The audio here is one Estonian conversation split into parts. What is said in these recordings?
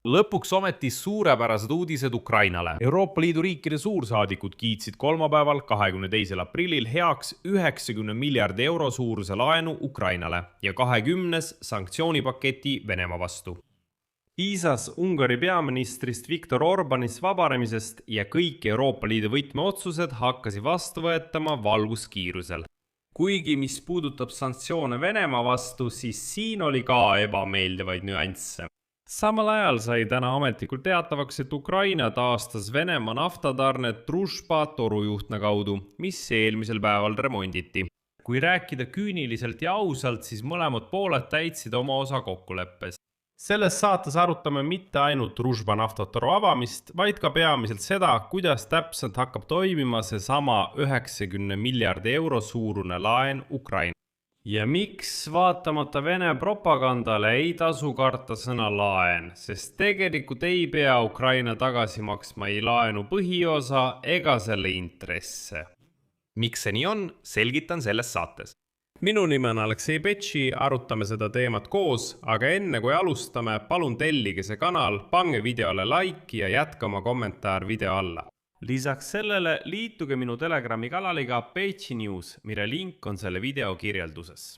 Lõpuks ometi suurepärased uudised Ukrainale. Euroopa Liidu riikide suursaadikud kiitsid kolmapäeval 22. aprillil heaks 90 miljardi euro suuruse laenu Ukrainale ja 20 sanktsioonipaketi Venemaa vastu. Piisas Ungari peaministrist Viktor Orbanist vabanemisest ja kõik Euroopa Liidu võtmeotsused hakkasid vastu võetama valguskiirusel. Kuigi mis puudutab sanktsioone Venemaa vastu, siis siin oli ka ebameeldivaid nüansse. Samal ajal sai täna ametlikult teatavaks, et Ukraina taastas Venemaa naftatarned Družba torujuhtme kaudu, mis eelmisel päeval remonditi. Kui rääkida küüniliselt ja ausalt, siis mõlemad pooled täitsid oma osa kokkuleppes. Selles saates arutame mitte ainult Družba naftatoru avamist, vaid ka peamiselt seda, kuidas täpselt hakkab toimima seesama 90 miljardi euro suurune laen Ukraina. Ja miks vaatamata Vene propagandale ei tasu karta sõna laen, sest tegelikult ei pea Ukraina tagasi maksma ei laenu põhiosa ega selle intresse. Miks see nii on, selgitan selles saates. Minu nime on Aleksei Betši, arutame seda teemat koos, aga enne kui alustame, palun tellige see kanal, pange videole like ja jätka oma kommentaar video alla. Lisaks sellele liituge minu Telegrami kanaliga Betši News, mille link on selle video kirjelduses.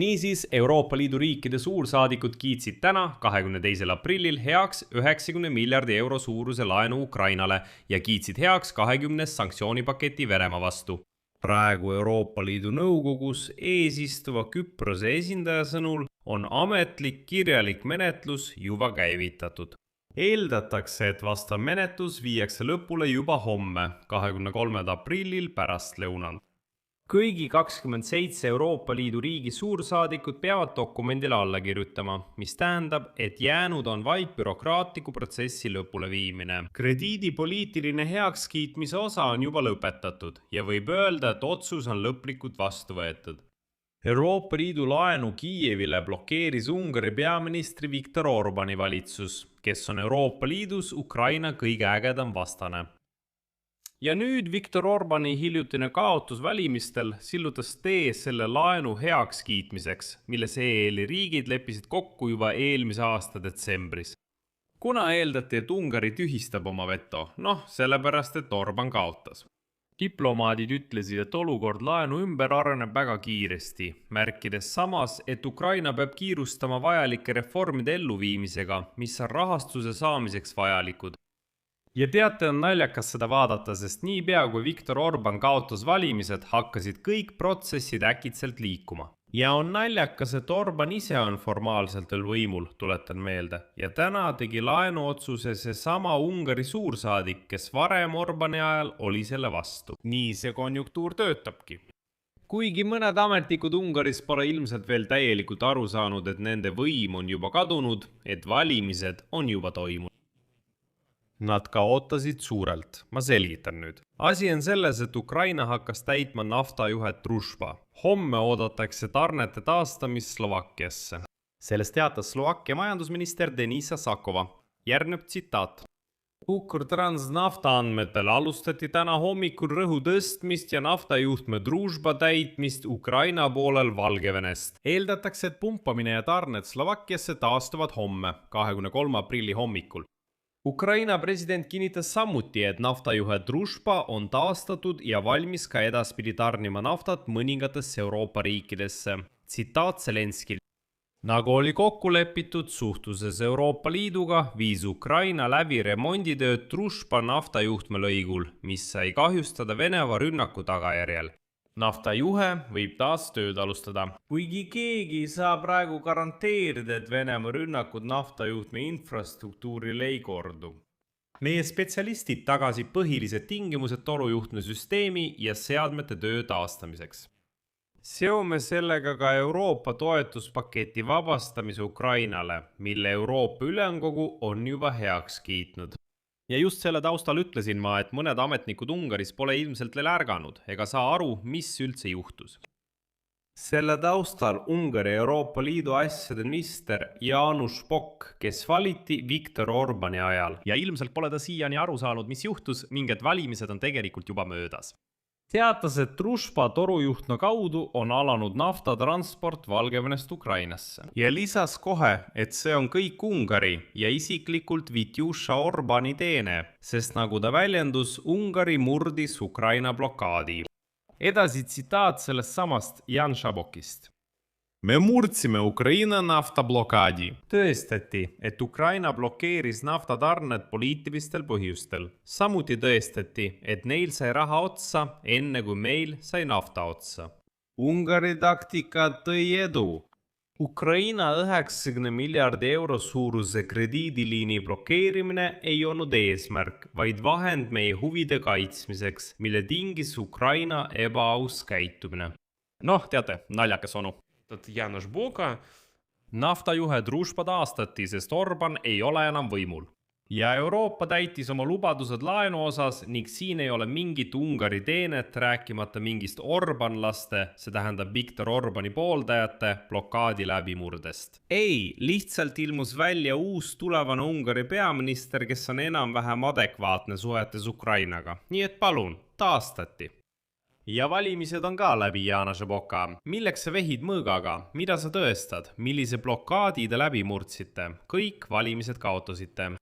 Niisiis, Euroopa Liidu riikide suursaadikud kiitsid täna 22. aprillil heaks 90 miljardi euro suuruse laenu Ukrainale ja kiitsid heaks 20 sanktsioonipaketi Venemaa vastu. Praegu Euroopa Liidu nõukogus eesistuva Küprose esindaja sõnul on ametlik kirjalik menetlus juba käivitatud. Eeldatakse, et vastav menetlus viiakse lõpule juba homme, 23. aprillil pärastlõunal. Kõigi 27 Euroopa Liidu riigi suursaadikud peavad dokumendile alla kirjutama, mis tähendab, et jäänud on vaid bürokraatliku protsessi lõpule viimine. Krediidi poliitiline heakskiitmise osa on juba lõpetatud ja võib öelda, et otsus on lõplikult vastu võetud. Euroopa Liidu laenu Kiievile blokeeris Ungari peaministri Viktor Orbani valitsus, kes on Euroopa Liidus Ukraina kõige ägedam vastane. Ja nüüd Viktor Orbani hiljutine kaotus valimistel sillutas tee selle laenu heakskiitmiseks, mille EL-i riigid leppisid kokku juba eelmise aasta detsembris. Kuna eeldati, et Ungari tühistab oma veto? Sellepärast, et Orban kaotas. Diplomaadid ütlesid, et olukord laenu ümber areneb väga kiiresti, märkides samas, et Ukraina peab kiirustama vajalike reformide elluviimisega, mis on rahastuse saamiseks vajalikud. Ja teate, on naljakas seda vaadata, sest niipea kui Viktor Orban kaotas valimised, hakkasid kõik protsessid äkitselt liikuma. Ja on naljakas, et Orban ise on formaalselt veel võimul, tuletan meelde, ja täna tegi laenuotsuse seesama Ungari suursaadik, kes varem Orbani ajal oli selle vastu. Nii see konjunktuur töötabki. Kuigi mõned ametnikud Ungaris pole ilmselt veel täielikult aru saanud, et nende võim on juba kadunud, et valimised on juba toimunud. Nad ka ootasid suurelt. Ma selgitan nüüd. Asi on selles, et Ukraina hakkas täitma naftajuhet Družba. Homme oodatakse tarnete taastamist Slovakkiasse. Sellest teatas Slovakkia majandusminister Denisa Sakova. Järgneb tsitaat. Ukrtrans nafta andmetel alustati täna hommikul rõhu tõstmist ja naftajuhtme Družba täitmist Ukraina poolel Valgevenest. Eeldatakse, et pumpamine ja tarned Slovakkiasse taastuvad homme, 23. aprilli hommikul. Ukraina president kinnitas samuti, et naftajuhe Družba on taastatud ja valmis ka edaspidi tarnima naftat mõningatesse Euroopa riikidesse. Tsitaat Zelenskil. Nagu oli kokku lepitud suhtluses Euroopa Liiduga, viis Ukraina läbi remonditööd Družba naftajuhtme lõigul, mis sai kahjustada Venemaa rünnaku tagajärjel. Naftajuhe võib taas tööd alustada. Kuigi keegi saa praegu garanteerida, et Venemaa rünnakud naftajuhtme infrastruktuurile ei kordu. Meie spetsialistid tagasid põhilised tingimused torujuhtme süsteemi ja seadmete töö taastamiseks. Seome sellega ka Euroopa toetuspaketi vabastamise Ukrainale, mille Euroopa Ülemkogu on juba heaks kiitnud. Ja just selle taustal ütlesin ma, et mõned ametnikud Ungaris pole ilmselt veel ärganud ega saa aru, mis üldse juhtus. Selle taustal Ungari Euroopa Liidu asjade minister János Pok, kes valiti Viktor Orbani ajal. Ja ilmselt pole ta siiani aru saanud, mis juhtus, ning et valimised on tegelikult juba möödas. teatas, et Družba torujuhtme kaudu on alanud naftatransport Valgevenest Ukrainasse. Ja lisas kohe, et see on kõik Ungari ja isiklikult Vitjuša Orbani teene, sest nagu ta väljendus, Ungari murdis Ukraina blokaadi. Edasi tsitaat sellest samast Jan Šabokist. Me murdsime Ukraina naftablokaadi. Tõestati, et Ukraina blokeeris naftatarned poliitilistel põhjustel. Samuti tõestati, et neil sai raha otsa, enne kui meil sai nafta otsa. Ungari taktika tõi edu. Ukraina 90 miljardi euro suuruse krediidiliini blokeerimine ei olnud eesmärk, vaid vahend meie huvide kaitsmiseks, mille tingis Ukraina ebaaus käitumine. Noh, teate, naljakas onu. Janos Boka. Naftajuhe Družba taastati, sest Orban ei ole enam võimul. Ja Euroopa täitis oma lubadused laenu osas ning siin ei ole mingit Ungari teenet, rääkimata mingist orbanlaste, see tähendab Viktor Orbani pooldajate, blokaadi läbimurdest. Ei, lihtsalt ilmus välja uus tulevane Ungari peaminister, kes on enam-vähem adekvaatne suhetes Ukrainaga. Nii et palun, taastati. Ja valimised on ka läbi Janos Boka. Milleks sa vehid mõõgaga? Mida sa tõestad? Millise blokaadi te läbi murdsite? Kõik valimised kaotasite.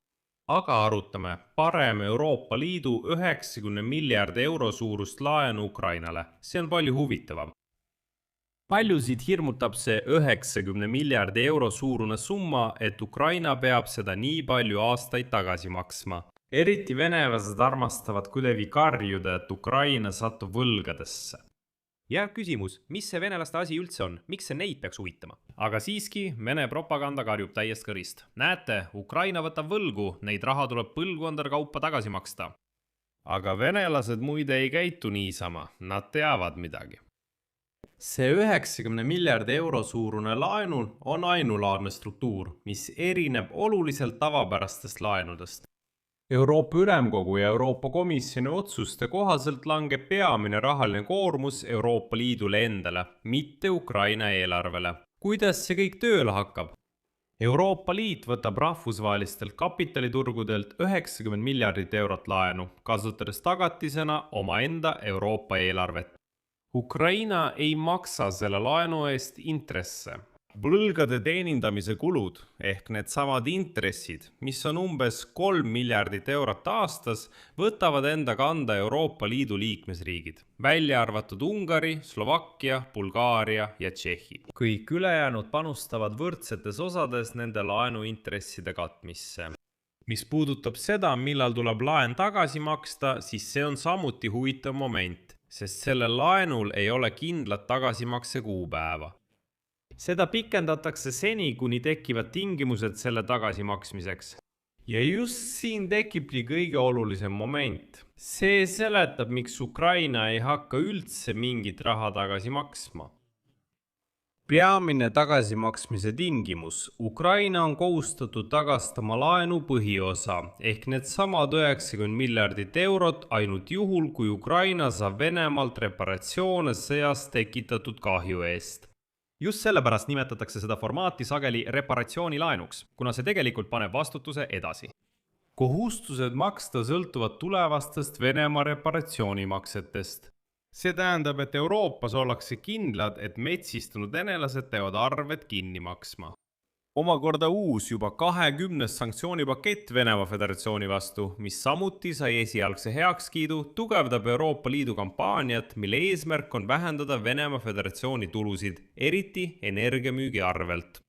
Aga arutame parem Euroopa Liidu 90 miljardi euro suurust laenu Ukrainale. See on palju huvitavam. Paljusid hirmutab see 90 miljardi euro suurune summa, et Ukraina peab seda nii palju aastaid tagasi maksma. Eriti venelased armastavad kuidagi karjuda, et Ukraina satub võlgadesse. Ja küsimus, mis see venelaste asi üldse on? Miks see neid peaks huvitama? Aga siiski, Vene propaganda karjub täiest kõrist. Näete, Ukraina võtab võlgu, neid raha tuleb põlvkondade kaupa tagasi maksta. Aga venelased muide ei käitu niisama, nad teavad midagi. See 90 miljardi euro suurune laenul on ainulaadne struktuur, mis erineb oluliselt tavapärastest laenudest. Euroopa Ülemkogu ja Euroopa Komisjoni otsuste kohaselt langeb peamine rahaline koormus Euroopa Liidule endale, mitte Ukraina eelarvele. Kuidas see kõik tööle hakkab? Euroopa Liit võtab rahvusvahelistelt kapitaliturgudelt 90 miljardit eurot laenu, kasutades tagatisena omaenda Euroopa eelarvet. Ukraina ei maksa selle laenu eest intresse. Võlgade teenindamise kulud ehk need samad intressid, mis on umbes 3 miljardit eurot aastas, võtavad enda kanda Euroopa Liidu liikmesriigid, välja arvatud Ungari, Slovakkia, Bulgaaria ja Tšehhi. Kõik ülejäänud panustavad võrdsetes osades nende laenuintresside katmisse. Mis puudutab seda, millal tuleb laen tagasi maksta, siis see on samuti huvitav moment, sest sellel laenul ei ole kindlat tagasimakse kuupäeva. Seda pikendatakse seni, kuni tekivad tingimused selle tagasimaksmiseks. Ja just siin tekibki kõige olulisem moment. See seletab, miks Ukraina ei hakka üldse mingit raha tagasi maksma. Peamine tagasimaksmise tingimus. Ukraina on kohustatud tagastama laenu põhiosa, ehk need samad 90 miljardit eurot ainult juhul, kui Ukraina saab Venemaalt reparatsioone sõjas tekitatud kahju eest. Just sellepärast nimetatakse seda formaati sageli reparatsioonilaenuks, kuna see tegelikult paneb vastutuse edasi. Kohustused maksta sõltuvad tulevastest Venemaa reparatsioonimaksetest. See tähendab, et Euroopas ollakse kindlad, et metsistunud venelased peavad arved kinni maksma. Omakorda uus juba 20 sanktsioonipakett Venemaa Föderatsiooni vastu, mis samuti sai esialgse heakskiidu, tugevdab Euroopa Liidu kampaaniat, mille eesmärk on vähendada Venemaa Föderatsiooni tulusid, eriti energiamüügi arvelt.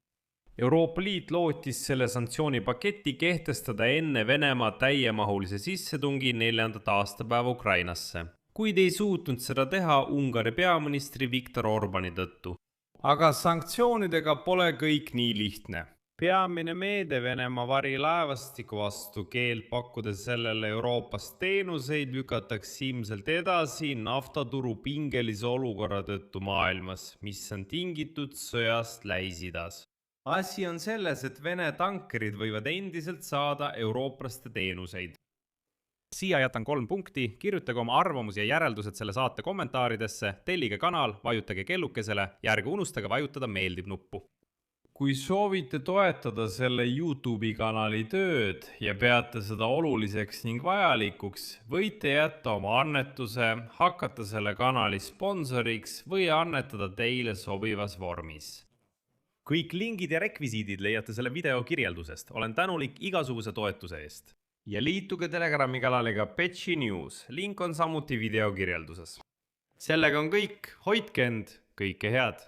Euroopa Liit lootis selle sanktsioonipaketi kehtestada enne Venemaa täiemahulise sissetungi 4. aastapäeva Ukrainasse, kuid ei suutnud seda teha Ungari peaministri Viktor Orbani tõttu. Aga sanktsioonidega pole kõik nii lihtne. Peamine meede Venemaa varilaevastiku vastu keeld pakkudes sellele Euroopas teenuseid lükatakse ilmselt edasi naftaturu pingelise olukorra tõttu maailmas, mis on tingitud sõjast Lähis-Idas. Asi on selles, et Vene tankerid võivad endiselt saada eurooplaste teenuseid. Siia jätan 3 punkti, kirjutage oma arvamusi ja järeldused selle saate kommentaaridesse, tellige kanal, vajutage kellukesele ja ärge unustage vajutada meeldib nuppu. Kui soovite toetada selle YouTube'i kanali tööd ja peate seda oluliseks ning vajalikuks, võite jätta oma annetuse, hakata selle kanali sponsoriks või annetada teile sobivas vormis. Kõik lingid ja rekvisiidid leiate selle video kirjeldusest. Olen tänulik igasuguse toetuse eest. Ja liituge Telegrami kanaliga Petši News. Link on samuti video kirjelduses. Sellega on kõik. Hoidke end. Kõike head.